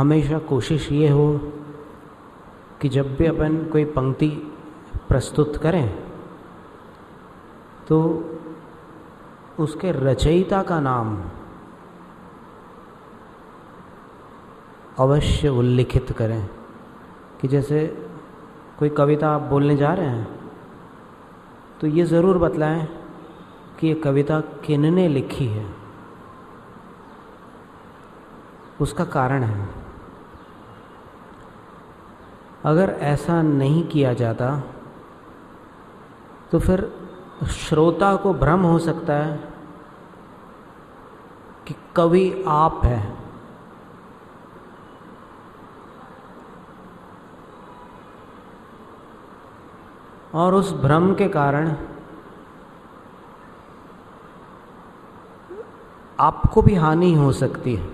हमेशा कोशिश ये हो कि जब भी अपन कोई पंक्ति प्रस्तुत करें तो उसके रचयिता का नाम अवश्य उल्लिखित करें। कि जैसे कोई कविता आप बोलने जा रहे हैं तो ये ज़रूर बतलाएं कि ये कविता किनने लिखी है, उसका कारण है। अगर ऐसा नहीं किया जाता तो फिर श्रोता को भ्रम हो सकता है कि कवि आप है। और उस भ्रम के कारण आपको भी हानि हो सकती है।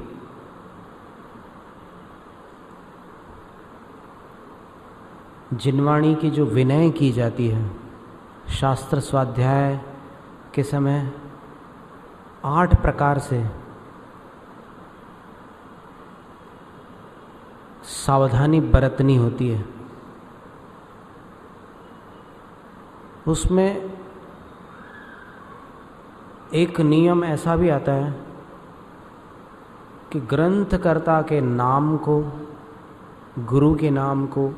जिनवाणी की जो विनय की जाती है शास्त्र स्वाध्याय के समय 8 प्रकार से सावधानी बरतनी होती है। उसमें एक नियम ऐसा भी आता है कि ग्रंथकर्ता के नाम को, गुरु के नाम को,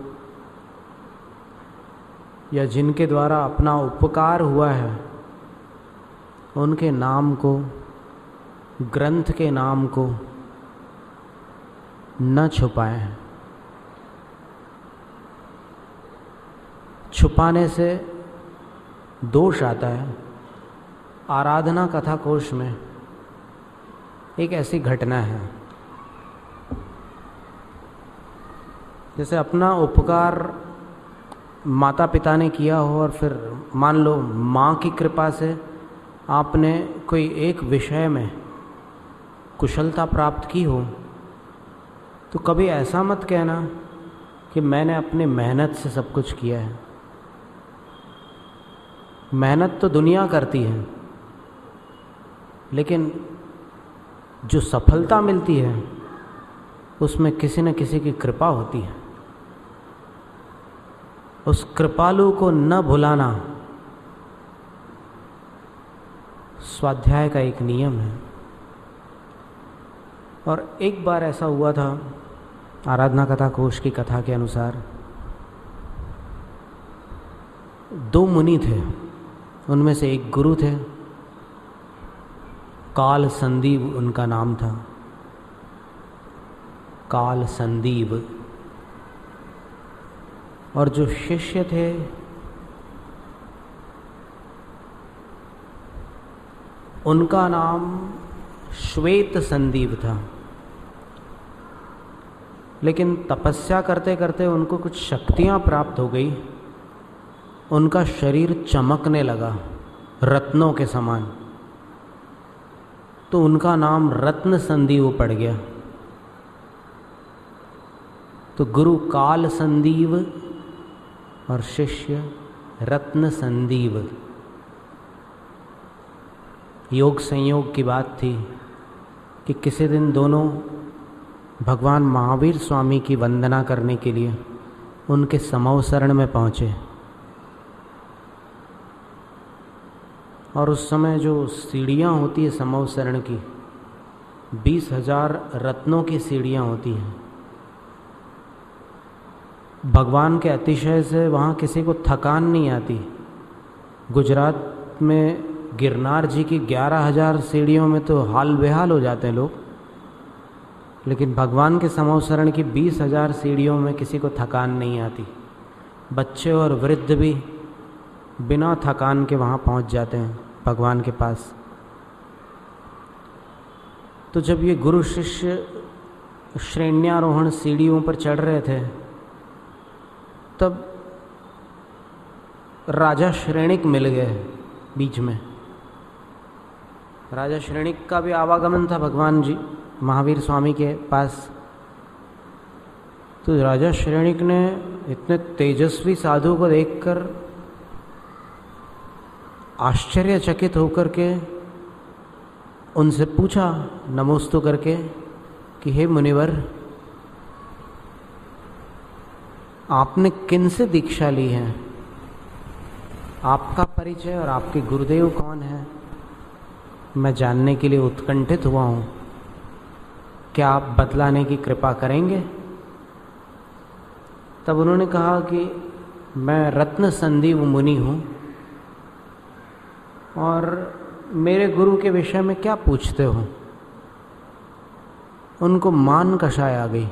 या जिनके द्वारा अपना उपकार हुआ है उनके नाम को, ग्रंथ के नाम को न छुपाएं। छुपाने से दोष आता है। आराधना कथा कोश में एक ऐसी घटना है, जैसे अपना उपकार माता पिता ने किया हो और फिर मान लो माँ की कृपा से आपने कोई एक विषय में कुशलता प्राप्त की हो, तो कभी ऐसा मत कहना कि मैंने अपनी मेहनत से सब कुछ किया है। मेहनत तो दुनिया करती है, लेकिन जो सफलता मिलती है उसमें किसी न किसी की कृपा होती है। उस कृपालु को न भुलाना स्वाध्याय का एक नियम है। और एक बार ऐसा हुआ था, आराधना कथा कोश की कथा के अनुसार 2 मुनि थे, उनमें से एक गुरु थे, काल संदीप उनका नाम था, काल संदीप। और जो शिष्य थे उनका नाम श्वेत संदीप था। लेकिन तपस्या करते करते उनको कुछ शक्तियां प्राप्त हो गई, उनका शरीर चमकने लगा रत्नों के समान, तो उनका नाम रत्न संदीप पड़ गया। तो गुरु काल संदीप और शिष्य रत्न संदीप। योग संयोग की बात थी कि किसी दिन दोनों भगवान महावीर स्वामी की वंदना करने के लिए उनके समवसरण में पहुँचे। और उस समय जो सीढ़ियाँ होती है समवसरण की, 20,000 रत्नों की सीढ़ियाँ होती हैं। भगवान के अतिशय से वहाँ किसी को थकान नहीं आती। गुजरात में गिरनार जी की 11,000 सीढ़ियों में तो हाल बेहाल हो जाते हैं लोग, लेकिन भगवान के समवसरण की 20,000 सीढ़ियों में किसी को थकान नहीं आती। बच्चे और वृद्ध भी बिना थकान के वहाँ पहुँच जाते हैं भगवान के पास। तो जब ये गुरु शिष्य श्रेण्यारोहण सीढ़ियों पर चढ़ रहे थे, तब राजा श्रेणिक मिल गए बीच में। राजा श्रेणिक का भी आवागमन था भगवान जी महावीर स्वामी के पास। तो राजा श्रेणिक ने इतने तेजस्वी साधु को देखकर आश्चर्यचकित होकर के उनसे पूछा नमोस्तु करके कि हे मुनिवर, आपने किन से दीक्षा ली है, आपका परिचय और आपके गुरुदेव कौन है, मैं जानने के लिए उत्कंठित हुआ हूँ। क्या आप बतलाने की कृपा करेंगे? तब उन्होंने कहा कि मैं रत्न संदीप मुनि हूँ और मेरे गुरु के विषय में क्या पूछते हो। उनको मान कषाय आ गई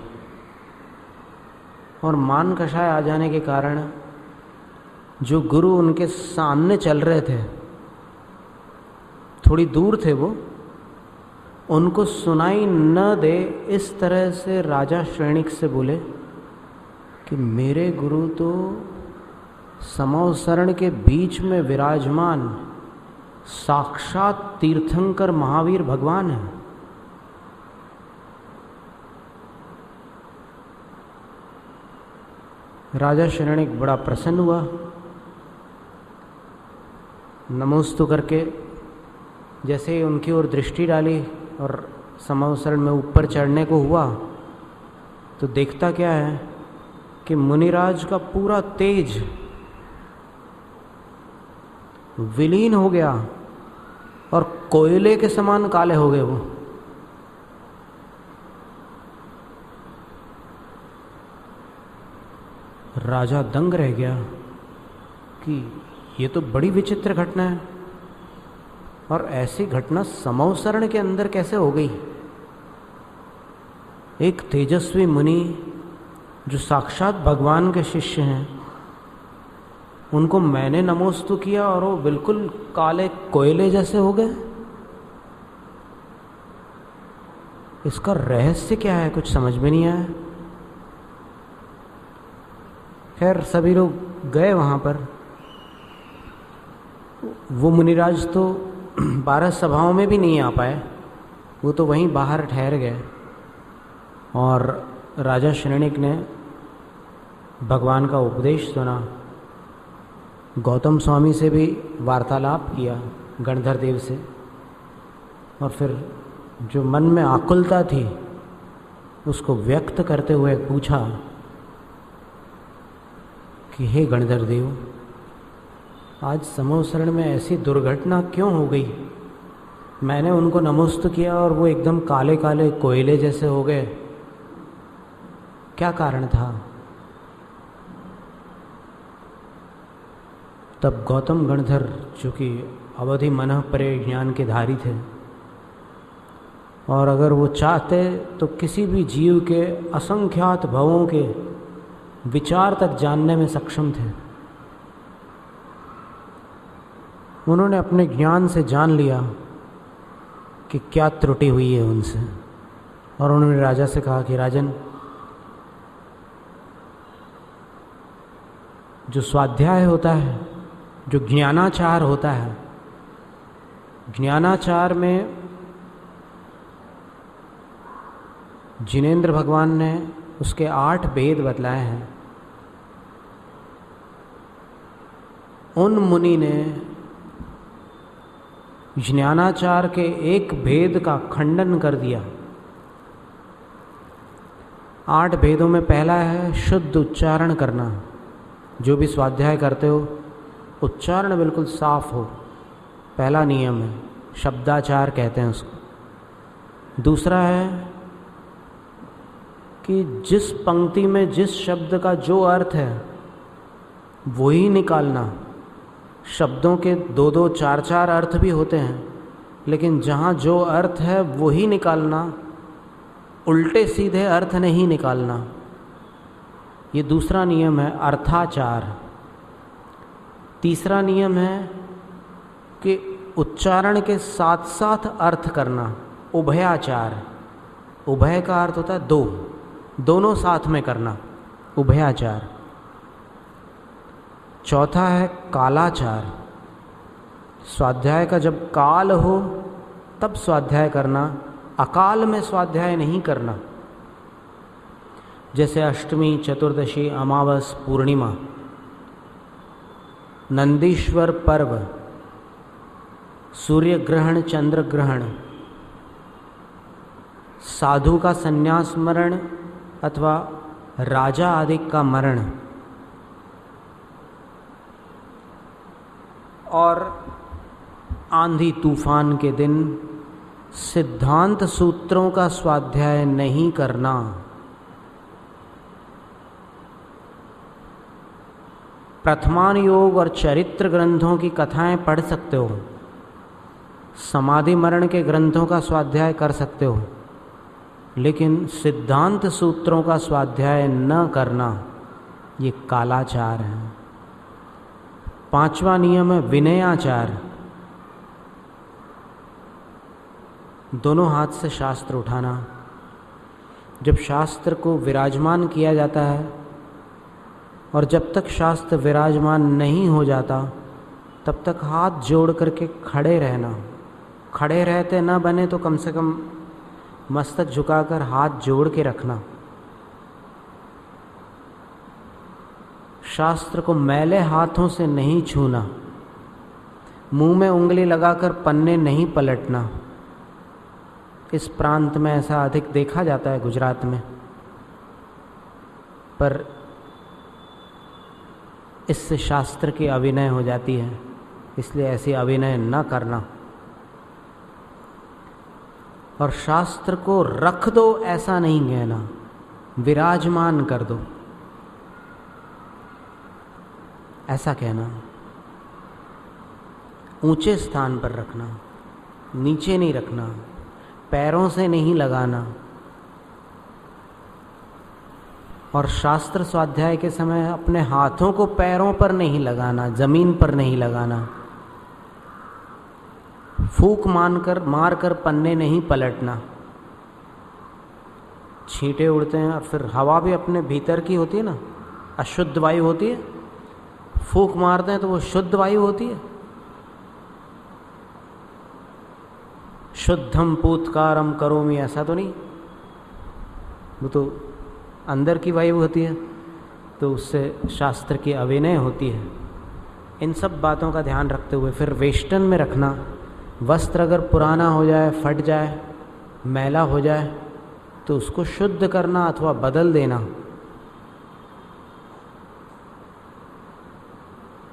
और मान कषाय आ जाने के कारण जो गुरु उनके सामने चल रहे थे, थोड़ी दूर थे वो, उनको सुनाई न दे इस तरह से राजा श्रेणिक से बोले कि मेरे गुरु तो समवसरण के बीच में विराजमान साक्षात तीर्थंकर महावीर भगवान है। राजा श्रेणिक बड़ा प्रसन्न हुआ, नमोस्तु करके जैसे ही उनकी ओर दृष्टि डाली और समवसरण में ऊपर चढ़ने को हुआ तो देखता क्या है कि मुनिराज का पूरा तेज विलीन हो गया और कोयले के समान काले हो गए वो। राजा दंग रह गया कि ये तो बड़ी विचित्र घटना है और ऐसी घटना समवसरण के अंदर कैसे हो गई। एक तेजस्वी मुनि जो साक्षात भगवान के शिष्य हैं, उनको मैंने नमोस्तु किया और वो बिल्कुल काले कोयले जैसे हो गए। इसका रहस्य क्या है, कुछ समझ में नहीं आया। खैर सभी लोग गए वहाँ पर। वो मुनिराज तो 12 सभाओं में भी नहीं आ पाए, वो तो वहीं बाहर ठहर गए और राजा श्रेणिक ने भगवान का उपदेश सुना। गौतम स्वामी से भी वार्तालाप किया, गणधर देव से, और फिर जो मन में आकुलता थी उसको व्यक्त करते हुए पूछा कि हे गणधर देव, आज समवसरण में ऐसी दुर्घटना क्यों हो गई। मैंने उनको नमोस्तु किया और वो एकदम काले काले कोयले जैसे हो गए, क्या कारण था। तब गौतम गणधर, जो कि अवधि मनः परे ज्ञान के धारी थे और अगर वो चाहते तो किसी भी जीव के असंख्यात भवों के विचार तक जानने में सक्षम थे, उन्होंने अपने ज्ञान से जान लिया कि क्या त्रुटि हुई है उनसे। और उन्होंने राजा से कहा कि राजन, जो स्वाध्याय होता है, जो ज्ञानाचार होता है, ज्ञानाचार में जिनेंद्र भगवान ने उसके 8 भेद बतलाए हैं। उन मुनि ने ज्ञानाचार के एक भेद का खंडन कर दिया। 8 भेदों में पहला है शुद्ध उच्चारण करना। जो भी स्वाध्याय करते हो उच्चारण बिल्कुल साफ हो, पहला नियम है, शब्दाचार कहते हैं उसको। दूसरा है कि जिस पंक्ति में जिस शब्द का जो अर्थ है वही निकालना। शब्दों के 2-2, 4-4 अर्थ भी होते हैं, लेकिन जहाँ जो अर्थ है वही निकालना, उल्टे सीधे अर्थ नहीं निकालना। ये दूसरा नियम है, अर्थाचार। तीसरा नियम है कि उच्चारण के साथ साथ अर्थ करना, उभयाचार। उभय का अर्थ होता है 2, दोनों साथ में करना, उभयाचार। चौथा है कालाचार। स्वाध्याय का जब काल हो तब स्वाध्याय करना, अकाल में स्वाध्याय नहीं करना। जैसे अष्टमी, चतुर्दशी, अमावस, पूर्णिमा, नंदीश्वर पर्व, सूर्य ग्रहण, चंद्र ग्रहण, साधु का संन्यास मरण अथवा राजा आदि का मरण, और आंधी तूफान के दिन सिद्धांत सूत्रों का स्वाध्याय नहीं करना। प्रथमान योग और चरित्र ग्रंथों की कथाएं पढ़ सकते हो, समाधि मरण के ग्रंथों का स्वाध्याय कर सकते हो, लेकिन सिद्धांत सूत्रों का स्वाध्याय न करना ये कालाचार है। 5वां नियम है विनयाचार। दोनों हाथ से शास्त्र उठाना। जब शास्त्र को विराजमान किया जाता है और जब तक शास्त्र विराजमान नहीं हो जाता तब तक हाथ जोड़ करके खड़े रहना। खड़े रहते न बने तो कम से कम मस्तक झुकाकर हाथ जोड़ के रखना। शास्त्र को मैले हाथों से नहीं छूना। मुंह में उंगली लगाकर पन्ने नहीं पलटना। इस प्रांत में ऐसा अधिक देखा जाता है, गुजरात में, पर इससे शास्त्र की अविनय हो जाती है, इसलिए ऐसी अविनय न करना। और शास्त्र को रख दो ऐसा नहीं कहना, विराजमान कर दो ऐसा कहना। ऊंचे स्थान पर रखना, नीचे नहीं रखना, पैरों से नहीं लगाना। और शास्त्र स्वाध्याय के समय अपने हाथों को पैरों पर नहीं लगाना, जमीन पर नहीं लगाना। फूंक मारकर पन्ने नहीं पलटना। छींटे उड़ते हैं और फिर हवा भी अपने भीतर की होती है ना, अशुद्ध वायु होती है। फूंक मारते हैं तो वो शुद्ध वायु होती है। शुद्धम पूतकारम करोमि ऐसा तो नहीं, वो तो अंदर की वायु होती है, तो उससे शास्त्र की अविनय होती है। इन सब बातों का ध्यान रखते हुए फिर वेष्टन में रखना। वस्त्र अगर पुराना हो जाए, फट जाए, मैला हो जाए तो उसको शुद्ध करना अथवा बदल देना।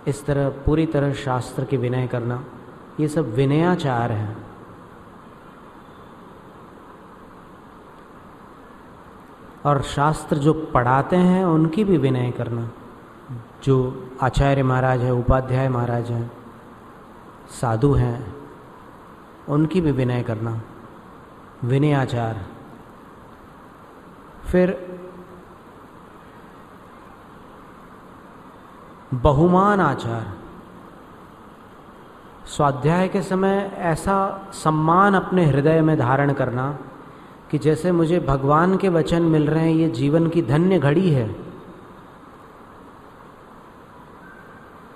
इस तरह पूरी तरह शास्त्र की विनय करना, ये सब विनयाचार है। और शास्त्र जो पढ़ाते हैं उनकी भी विनय करना। जो आचार्य महाराज है, उपाध्याय महाराज हैं, साधु हैं, उनकी भी विनय करना, विनयाचार। फिर बहुमान आचार। स्वाध्याय के समय ऐसा सम्मान अपने हृदय में धारण करना कि जैसे मुझे भगवान के वचन मिल रहे हैं, ये जीवन की धन्य घड़ी है,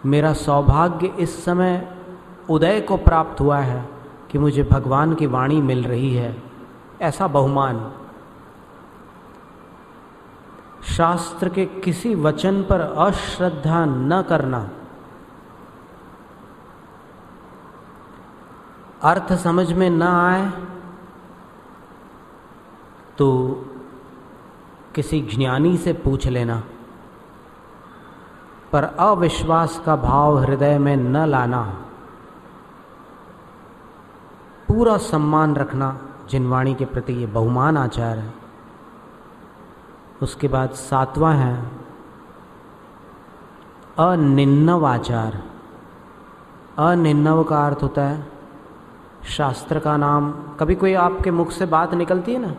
मेरा सौभाग्य इस समय उदय को प्राप्त हुआ है कि मुझे भगवान की वाणी मिल रही है, ऐसा बहुमान। शास्त्र के किसी वचन पर अश्रद्धा न करना। अर्थ समझ में न आए तो किसी ज्ञानी से पूछ लेना, पर अविश्वास का भाव हृदय में न लाना। पूरा सम्मान रखना जिनवाणी के प्रति, ये बहुमान आचार है। उसके बाद 7वां है अनिन्नव आचार। अनिन्नव का अर्थ होता है शास्त्र का नाम। कभी कोई आपके मुख से बात निकलती है ना,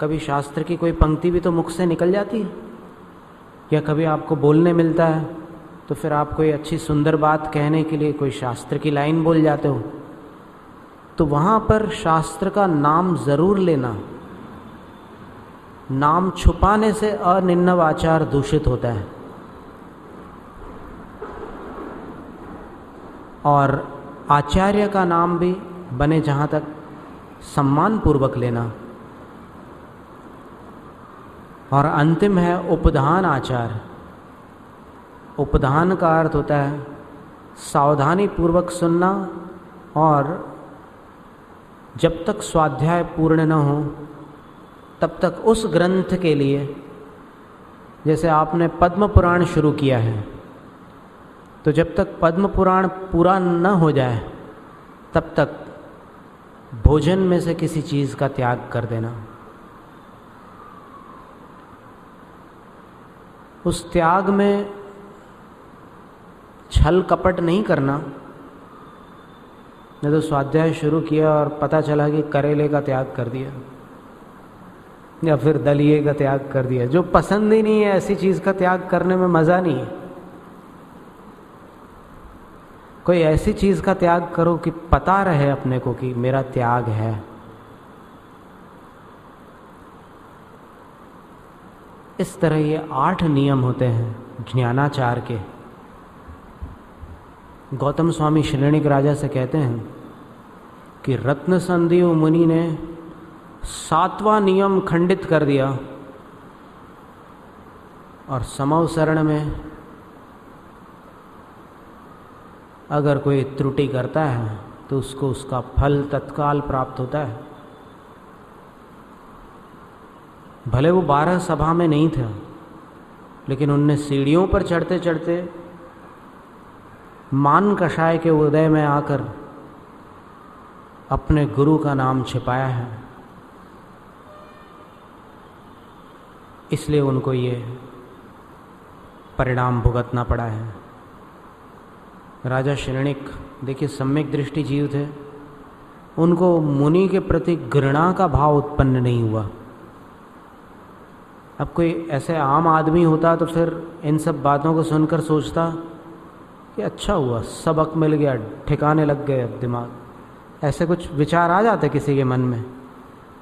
कभी शास्त्र की कोई पंक्ति भी तो मुख से निकल जाती है, या कभी आपको बोलने मिलता है तो फिर आप कोई अच्छी सुंदर बात कहने के लिए कोई शास्त्र की लाइन बोल जाते हो, तो वहाँ पर शास्त्र का नाम ज़रूर लेना। नाम छुपाने से अनिन्नव आचार दूषित होता है। और आचार्य का नाम भी बने जहाँ तक सम्मान पूर्वक लेना। और अंतिम है उपधान आचार। उपधान का अर्थ होता है सावधानी पूर्वक सुनना, और जब तक स्वाध्याय पूर्ण न हो तब तक उस ग्रंथ के लिए, जैसे आपने पद्म पुराण शुरू किया है तो जब तक पद्म पुराण पूरा न हो जाए तब तक भोजन में से किसी चीज़ का त्याग कर देना। उस त्याग में छल कपट नहीं करना। नहीं तो स्वाध्याय शुरू किया और पता चला कि करेले का त्याग कर दिया या फिर दलिए का त्याग कर दिया। जो पसंद ही नहीं है ऐसी चीज़ का त्याग करने में मज़ा नहीं है। कोई ऐसी चीज़ का त्याग करो कि पता रहे अपने को कि मेरा त्याग है। इस तरह ये 8 नियम होते हैं ज्ञानाचार के। गौतम स्वामी श्रेणिक राजा से कहते हैं कि रत्न संदीव मुनि ने 7वां नियम खंडित कर दिया और समवसरण में अगर कोई त्रुटि करता है तो उसको उसका फल तत्काल प्राप्त होता है। भले वो 12 सभा में नहीं थे, लेकिन उनने सीढ़ियों पर चढ़ते चढ़ते मान कषाय के उदय में आकर अपने गुरु का नाम छिपाया है। इसलिए उनको ये परिणाम भुगतना पड़ा है। राजा श्रेणिक देखिए सम्यक दृष्टि जीव थे, उनको मुनि के प्रति घृणा का भाव उत्पन्न नहीं हुआ। अब कोई ऐसे आम आदमी होता तो फिर इन सब बातों को सुनकर सोचता कि अच्छा हुआ, सबक मिल गया, ठिकाने लग गए अब दिमाग, ऐसे कुछ विचार आ जाते किसी के मन में।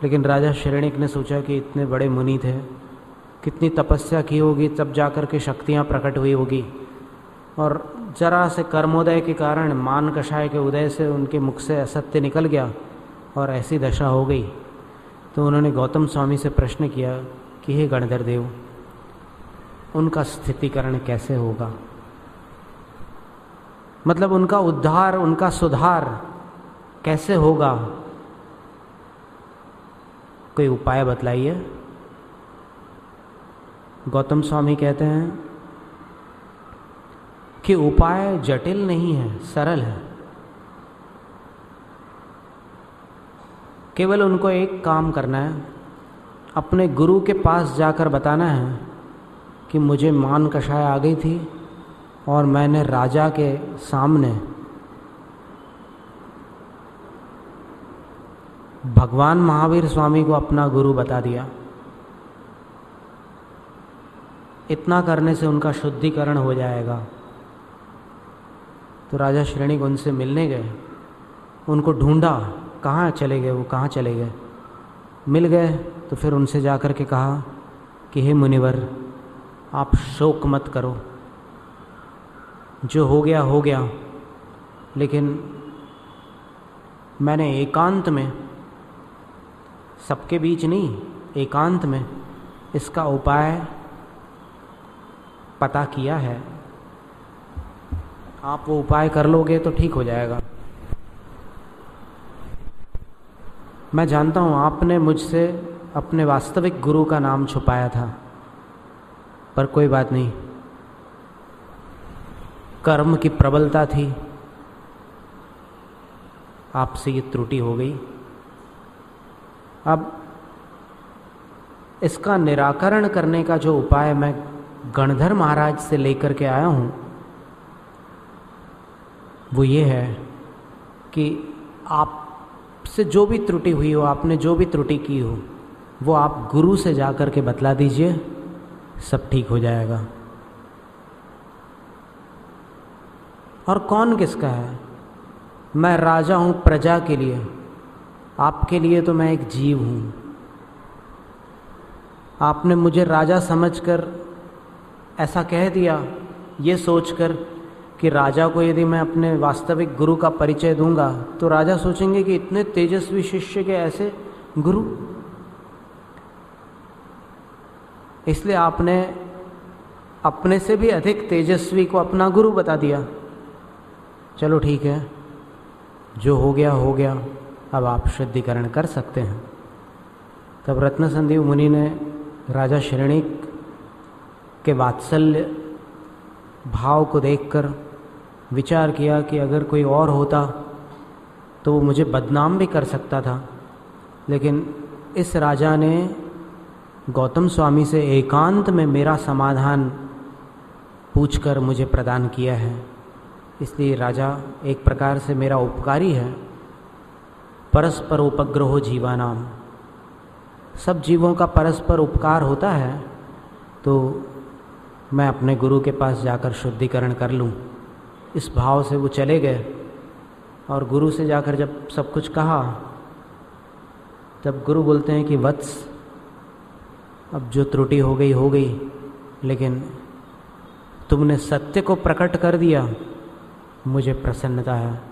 लेकिन राजा श्रेणिक ने सोचा कि इतने बड़े मुनि थे, कितनी तपस्या की होगी तब जाकर के शक्तियाँ प्रकट हुई होगी, और जरा से कर्मोदय के कारण मान कषाय के उदय से उनके मुख से असत्य निकल गया और ऐसी दशा हो गई। तो उन्होंने गौतम स्वामी से प्रश्न किया कि हे गणधर देव, उनका स्थितिकरण कैसे होगा, मतलब उनका उद्धार, उनका सुधार कैसे होगा, कोई उपाय बतलाइए। गौतम स्वामी कहते हैं कि उपाय जटिल नहीं है, सरल है। केवल उनको एक काम करना है, अपने गुरु के पास जाकर बताना है कि मुझे मान कषाय आ गई थी और मैंने राजा के सामने भगवान महावीर स्वामी को अपना गुरु बता दिया। इतना करने से उनका शुद्धिकरण हो जाएगा। तो राजा श्रेणिक उनसे मिलने गए, उनको ढूंढा, कहाँ चले गए वो, कहाँ चले गए। मिल गए तो फिर उनसे जाकर के कहा कि हे मुनिवर, आप शोक मत करो, जो हो गया हो गया, लेकिन मैंने एकांत में, सबके बीच नहीं, एकांत में इसका उपाय पता किया है। आप वो उपाय कर लोगे तो ठीक हो जाएगा। मैं जानता हूँ आपने मुझसे अपने वास्तविक गुरु का नाम छुपाया था, पर कोई बात नहीं, कर्म की प्रबलता थी, आपसे ये त्रुटि हो गई। अब इसका निराकरण करने का जो उपाय मैं गणधर महाराज से लेकर के आया हूँ वो ये है कि आपसे जो भी त्रुटि हुई हो, आपने जो भी त्रुटि की हो, वो आप गुरु से जाकर के बतला दीजिए, सब ठीक हो जाएगा। और कौन किसका है? मैं राजा हूँ प्रजा के लिए, आपके लिए तो मैं एक जीव हूँ। आपने मुझे राजा समझकर ऐसा कह दिया, ये सोचकर कि राजा को यदि मैं अपने वास्तविक गुरु का परिचय दूंगा तो राजा सोचेंगे कि इतने तेजस्वी शिष्य के ऐसे गुरु। इसलिए आपने अपने से भी अधिक तेजस्वी को अपना गुरु बता दिया। चलो ठीक है, जो हो गया हो गया, अब आप शुद्धिकरण कर सकते हैं। तब रत्नसंदीप मुनि ने राजा श्रेणिक के वात्सल्य भाव को देखकर विचार किया कि अगर कोई और होता तो वो मुझे बदनाम भी कर सकता था, लेकिन इस राजा ने गौतम स्वामी से एकांत में मेरा समाधान पूछकर मुझे प्रदान किया है, इसलिए राजा एक प्रकार से मेरा उपकारी है। परस्पर उपग्रहो जीवानाम, सब जीवों का परस्पर उपकार होता है, तो मैं अपने गुरु के पास जाकर शुद्धिकरण कर लूँ। इस भाव से वो चले गए और गुरु से जाकर जब सब कुछ कहा, तब गुरु बोलते हैं कि वत्स, अब जो त्रुटि हो गई, लेकिन तुमने सत्य को प्रकट कर दिया, मुझे प्रसन्नता है।